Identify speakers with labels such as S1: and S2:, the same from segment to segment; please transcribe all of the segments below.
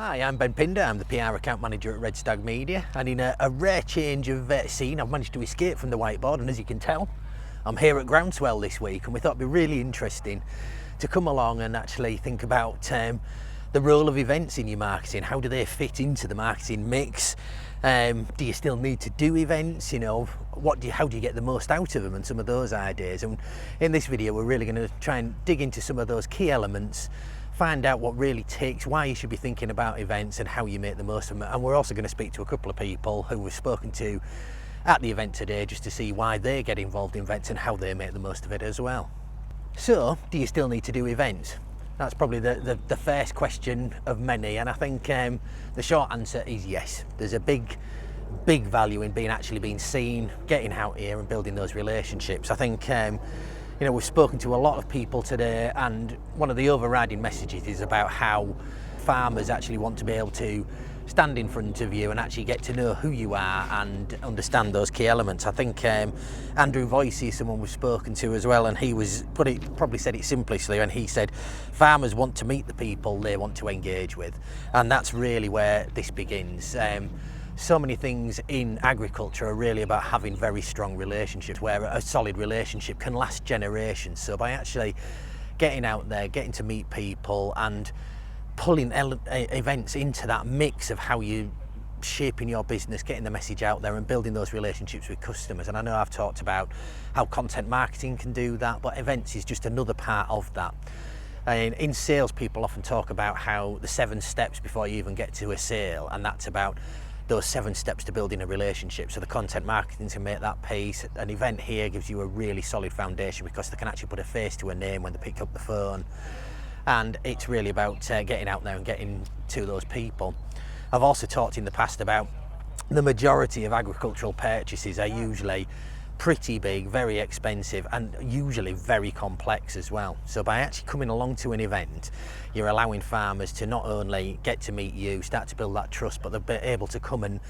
S1: Hi, I'm Ben Pindar. I'm the PR account manager at Red Stag Media, and in a rare change of scene, I've managed to escape from the whiteboard, and as you can tell, I'm here at Groundswell this week, and we thought it'd be really interesting to come along and actually think about the role of events in your marketing. How do they fit into the marketing mix? Do you still need to do events? You know, how do you get the most out of them, and some of those ideas. And in this video, we're really going to try and dig into some of those key elements, find out what really takes, why you should be thinking about events and how you make the most of them. And we're also going to speak to a couple of people who we've spoken to at the event today, just to see why they get involved in events and how they make the most of it as well. So, do you still need to do events? That's probably the first question of many, and I think the short answer is yes. There's a big value in being seen, getting out here and building those relationships. I think you know, we've spoken to a lot of people today, and one of the overriding messages is about how farmers actually want to be able to stand in front of you and actually get to know who you are and understand those key elements. I think Andrew Voysey is someone we've spoken to as well, and he probably said it simply, and he said farmers want to meet the people they want to engage with, and that's really where this begins. So many things in agriculture are really about having very strong relationships, where a solid relationship can last generations. So by actually getting out there, getting to meet people and pulling events into that mix of how you shaping your business, getting the message out there and building those relationships with customers. And I know I've talked about how content marketing can do that, but events is just another part of that. And in sales, people often talk about how the 7 steps before you even get to a sale, and that's about those 7 steps to building a relationship. So the content marketing to make that piece. An event here gives you a really solid foundation because they can actually put a face to a name when they pick up the phone. And it's really about getting out there and getting to those people. I've also talked in the past about the majority of agricultural purchases are usually pretty big, very expensive, and usually very complex as well. So by actually coming along to an event, you're allowing farmers to not only get to meet you, start to build that trust, but they're able to come and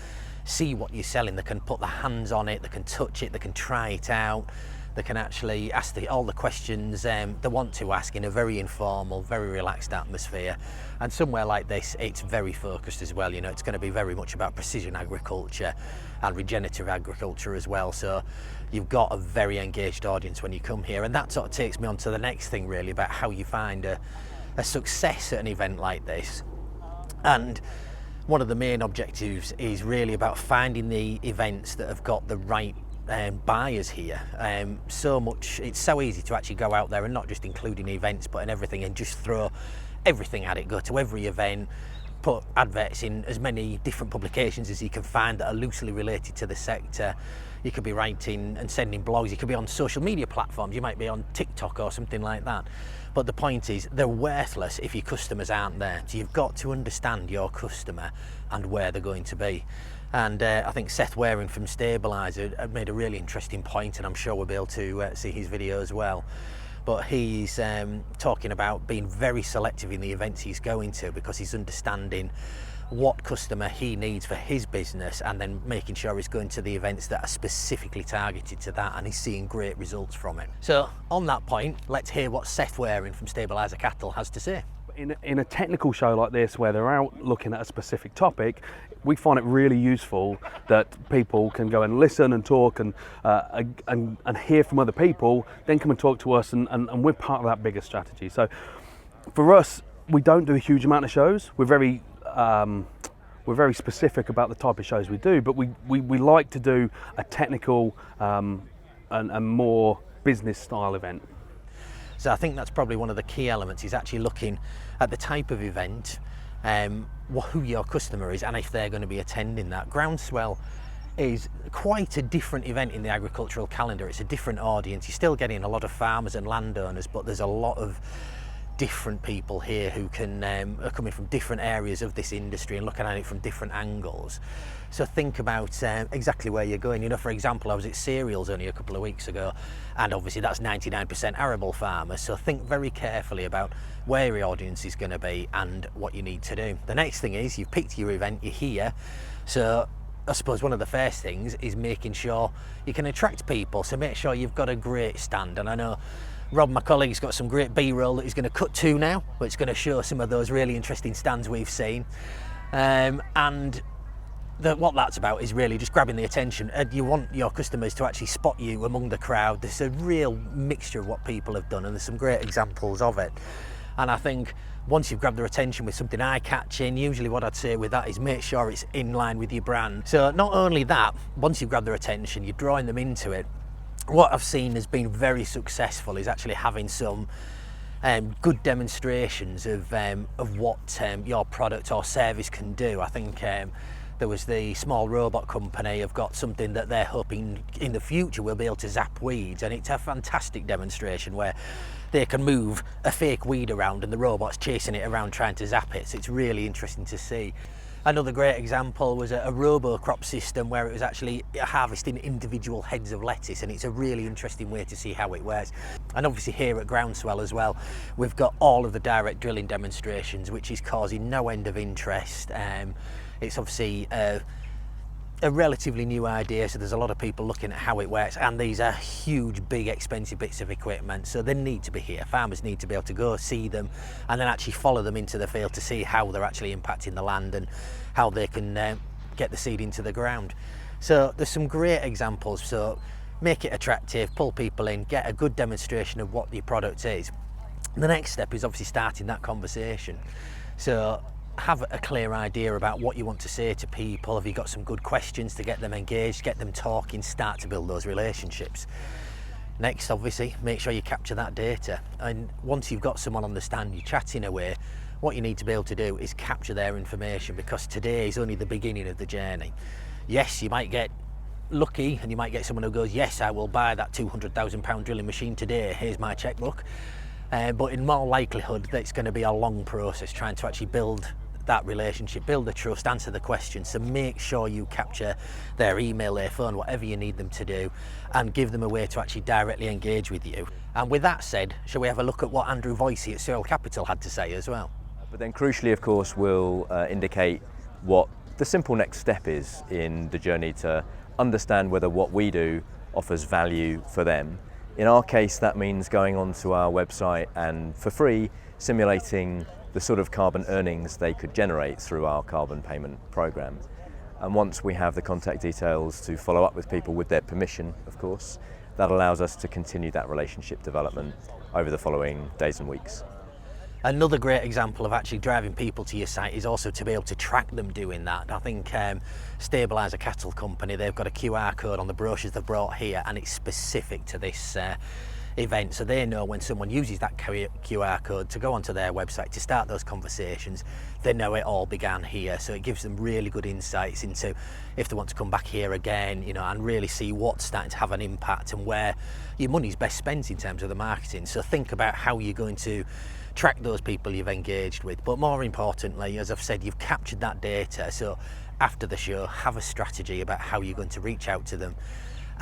S1: see what you're selling. They can put their hands on it, they can touch it, they can try it out. They can actually ask all the questions they want to ask in a very informal, very relaxed atmosphere. And somewhere like this, it's very focused as well. You know, it's going to be very much about precision agriculture and regenerative agriculture as well. So you've got a very engaged audience when you come here. And that sort of takes me on to the next thing, really, about how you find a success at an event like this. And one of the main objectives is really about finding the events that have got the right buyers here. It's so easy to actually go out there and not just including events but in everything and just throw everything at it. Go to every event, put adverts in as many different publications as you can find that are loosely related to the sector. You could be writing and sending blogs, you could be on social media platforms, you might be on TikTok or something like that. But the point is, they're worthless if your customers aren't there. So you've got to understand your customer and where they're going to be. And I think Seth Wareing from Stabiliser made a really interesting point, and I'm sure we'll be able to see his video as well. But he's talking about being very selective in the events he's going to, because he's understanding what customer he needs for his business, and then making sure he's going to the events that are specifically targeted to that, and he's seeing great results from it. So on that point, let's hear what Seth Wareing from Stabiliser Cattle has to say.
S2: In a technical show like this, where they're out looking at a specific topic, we find it really useful that people can go and listen and talk and hear from other people, then come and talk to us, and we're part of that bigger strategy. So for us, we don't do a huge amount of shows. We're very specific about the type of shows we do, but we like to do a technical and more business style event.
S1: So I think that's probably one of the key elements, is actually looking at the type of event, who your customer is, and if they're going to be attending that. Groundswell is quite a different event in the agricultural calendar. It's a different audience. You're still getting a lot of farmers and landowners, but there's a lot of different people here who are coming from different areas of this industry and looking at it from different angles. So think about exactly where you're going. You know, for example, I was at Cereals only a couple of weeks ago, and obviously that's 99% arable farmers. So think very carefully about where your audience is going to be and what you need to do. The next thing is, you've picked your event, you're here. So I suppose one of the first things is making sure you can attract people. So make sure you've got a great stand. And I know Rob, my colleague's got some great B-roll that he's going to cut to now, but it's going to show some of those really interesting stands we've seen. What that's about is really just grabbing the attention. You want your customers to actually spot you among the crowd. There's a real mixture of what people have done, and there's some great examples of it. And I think once you've grabbed their attention with something eye-catching, usually what I'd say with that is make sure it's in line with your brand. So not only that, once you've grabbed their attention, you're drawing them into it. What I've seen has been very successful is actually having some good demonstrations of what your product or service can do. I think there was the small robot company have got something that they're hoping in the future will be able to zap weeds, and it's a fantastic demonstration where they can move a fake weed around and the robot's chasing it around trying to zap it. So it's really interesting to see. Another great example was a robo-crop system where it was actually harvesting individual heads of lettuce, and it's a really interesting way to see how it works. And obviously here at Groundswell as well, we've got all of the direct drilling demonstrations, which is causing no end of interest. It's obviously a relatively new idea, so there's a lot of people looking at how it works, and these are huge, big, expensive bits of equipment, so they need to be here. Farmers need to be able to go see them and then actually follow them into the field to see how they're actually impacting the land and how they can get the seed into the ground. So there's some great examples. So make it attractive, pull people in, get a good demonstration of what your product is. The next step is obviously starting that conversation. So have a clear idea about what you want to say to people. Have you got some good questions to get them engaged, get them talking, start to build those relationships. Next, obviously, make sure you capture that data. And once you've got someone on the stand, you're chatting away, what you need to be able to do is capture their information, because today is only the beginning of the journey. Yes, you might get lucky and you might get someone who goes, yes, I will buy that £200,000 drilling machine today, here's my checkbook. But in more likelihood, it's going to be a long process trying to actually build that relationship, build the trust, answer the questions. So make sure you capture their email, their phone, whatever you need them to do, and give them a way to actually directly engage with you. And with that said, shall we have a look at what Andrew Voysey at Searle Capital had to say as well?
S3: But then crucially, of course, we'll indicate what the simple next step is in the journey to understand whether what we do offers value for them. In our case, that means going onto our website and for free simulating the sort of carbon earnings they could generate through our carbon payment program. And once we have the contact details to follow up with people with their permission, of course, that allows us to continue that relationship development over the following days and weeks.
S1: Another great example of actually driving people to your site is also to be able to track them doing that. I think Stabiliser Cattle Company, they've got a QR code on the brochures they've brought here, and it's specific to this event, so they know when someone uses that QR code to go onto their website to start those conversations, they know it all began here. So it gives them really good insights into if they want to come back here again, you know, and really see what's starting to have an impact and where your money's best spent in terms of the marketing. So think about how you're going to track those people you've engaged with, but more importantly, as I've said, you've captured that data. So after the show, have a strategy about how you're going to reach out to them,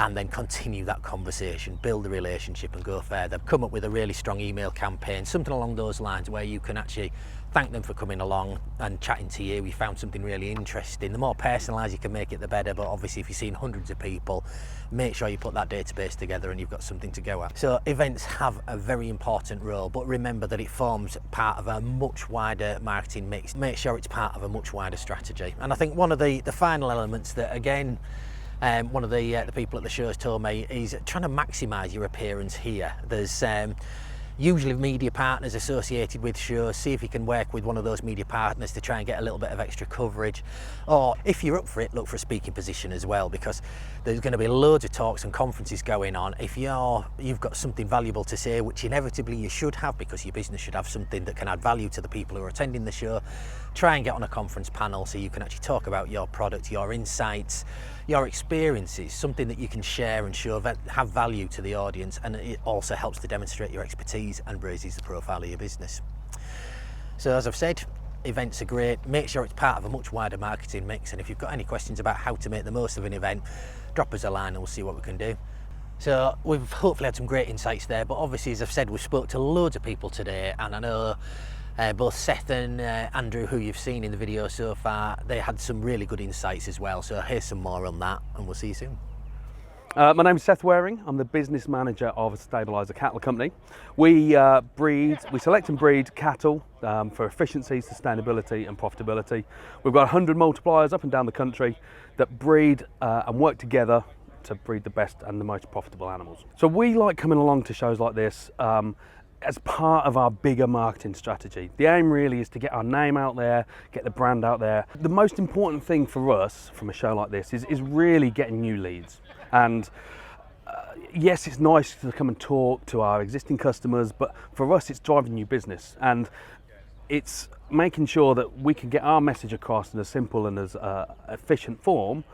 S1: and then continue that conversation, build a relationship and go further. Come up with a really strong email campaign, something along those lines where you can actually thank them for coming along and chatting to you. We found something really interesting. The more personalised you can make it, the better, but obviously if you've seen hundreds of people, make sure you put that database together and you've got something to go at. So events have a very important role, but remember that it forms part of a much wider marketing mix. Make sure it's part of a much wider strategy. And I think one of the final elements that, again, one of the people at the show has told me is trying to maximise your appearance here. There's usually media partners associated with shows. See if you can work with one of those media partners to try and get a little bit of extra coverage. Or if you're up for it, look for a speaking position as well, because there's going to be loads of talks and conferences going on. If you've got something valuable to say, which inevitably you should have, because your business should have something that can add value to the people who are attending the show, try and get on a conference panel so you can actually talk about your product, your insights, your experiences, something that you can share and show have value to the audience, and it also helps to demonstrate your expertise and raises the profile of your business. So as I've said, events are great. Make sure it's part of a much wider marketing mix, and if you've got any questions about how to make the most of an event, drop us a line and we'll see what we can do. So we've hopefully had some great insights there, but obviously, as I've said, we've spoke to loads of people today, and I know both Seth and Andrew, who you've seen in the video so far, they had some really good insights as well. So here's some more on that, and we'll see you soon.
S2: My name is Seth Wareing. I'm the business manager of Stabiliser cattle company. We select and breed cattle for efficiency, sustainability and profitability. We've got 100 multipliers up and down the country that breed and work together to breed the best and the most profitable animals. So we like coming along to shows like this as part of our bigger marketing strategy. The aim really is to get our name out there, get the brand out there. The most important thing for us from a show like this is really getting new leads. And yes, it's nice to come and talk to our existing customers, but for us it's driving new business, and it's making sure that we can get our message across in a simple and as efficient form,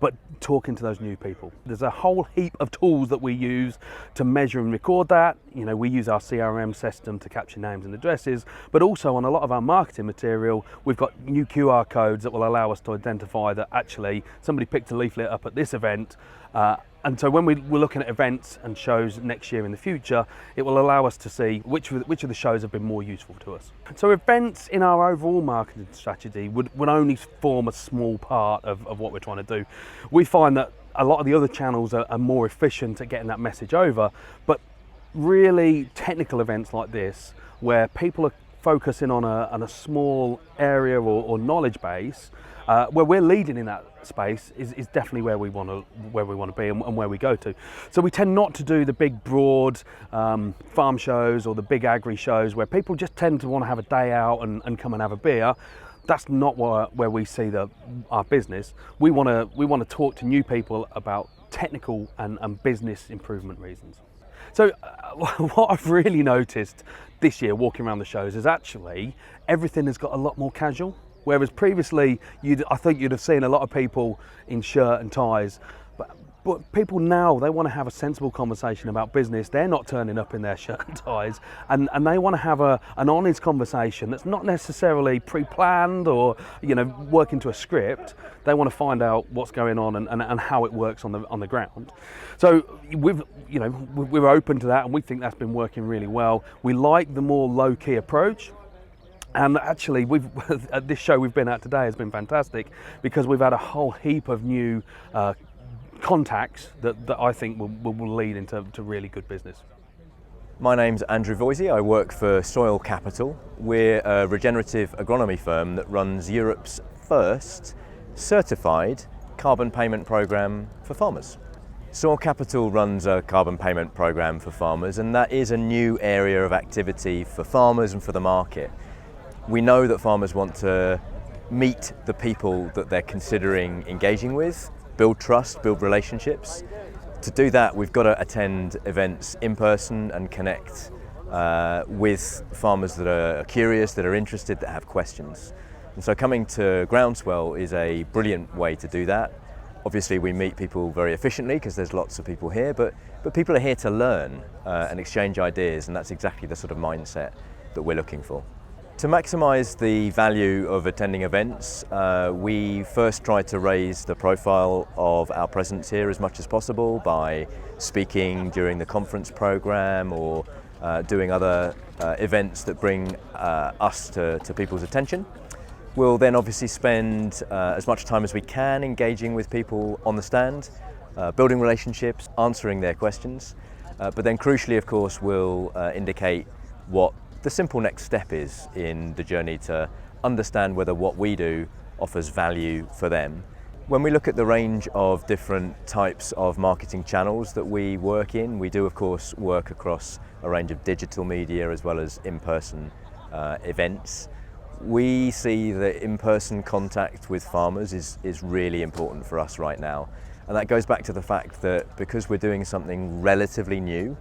S2: but talking to those new people. There's a whole heap of tools that we use to measure and record that. You know, we use our CRM system to capture names and addresses, but also on a lot of our marketing material, we've got new QR codes that will allow us to identify that actually somebody picked a leaflet up at this event. And so when we're looking at events and shows next year in the future, it will allow us to see which of the shows have been more useful to us. So events in our overall marketing strategy would only form a small part of what we're trying to do. We find that a lot of the other channels are more efficient at getting that message over, but really technical events like this, where people are focusing on a small area or knowledge base, where we're leading in that space is definitely where we want to be and where we go to. So we tend not to do the big broad farm shows or the big agri shows where people just tend to want to have a day out and come and have a beer. That's not where we see our business. We want to talk to new people about technical and business improvement reasons. So what I've really noticed this year walking around the shows is actually everything has got a lot more casual. Whereas previously, I think you'd have seen a lot of people in shirt and ties, but people now, they want to have a sensible conversation about business. They're not turning up in their shirt and ties, and they want to have an honest conversation that's not necessarily pre-planned or working to a script. They want to find out what's going on and how it works on the ground. So we're open to that, and we think that's been working really well. We like the more low-key approach. And actually, at this show we've been at today has been fantastic because we've had a whole heap of new contacts that I think will lead into really good business.
S3: My name's Andrew Voysey. I work for Soil Capital. We're a regenerative agronomy firm that runs Europe's first certified carbon payment program for farmers. Soil Capital runs a carbon payment program for farmers, and that is a new area of activity for farmers and for the market. We know that farmers want to meet the people that they're considering engaging with, build trust, build relationships. To do that, we've got to attend events in person and connect with farmers that are curious, that are interested, that have questions. And so coming to Groundswell is a brilliant way to do that. Obviously, we meet people very efficiently because there's lots of people here, but people are here to learn and exchange ideas, and that's exactly the sort of mindset that we're looking for. To maximise the value of attending events, we first try to raise the profile of our presence here as much as possible by speaking during the conference programme or doing other events that bring us to people's attention. We'll then obviously spend as much time as we can engaging with people on the stand, building relationships, answering their questions, but then crucially, of course, we'll indicate what the simple next step is in the journey to understand whether what we do offers value for them. When we look at the range of different types of marketing channels that we work in, we do of course work across a range of digital media as well as in-person events. We see that in-person contact with farmers is really important for us right now. And that goes back to the fact that because we're doing something relatively new,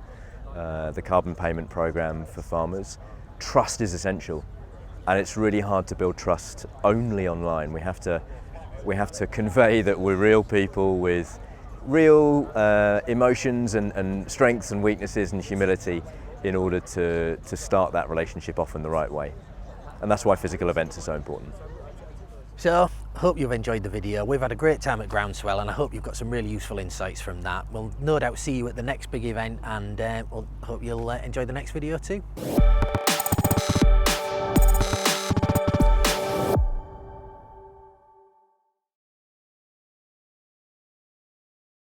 S3: the carbon payment program for farmers, trust is essential, and it's really hard to build trust only online. We have to convey that we're real people with real emotions and strengths and weaknesses and humility in order to start that relationship off in the right way, and that's why physical events are so important.
S1: So, I hope you've enjoyed the video. We've had a great time at Groundswell, and I hope you've got some really useful insights from that. We'll no doubt see you at the next big event, and we'll hope you'll enjoy the next video too.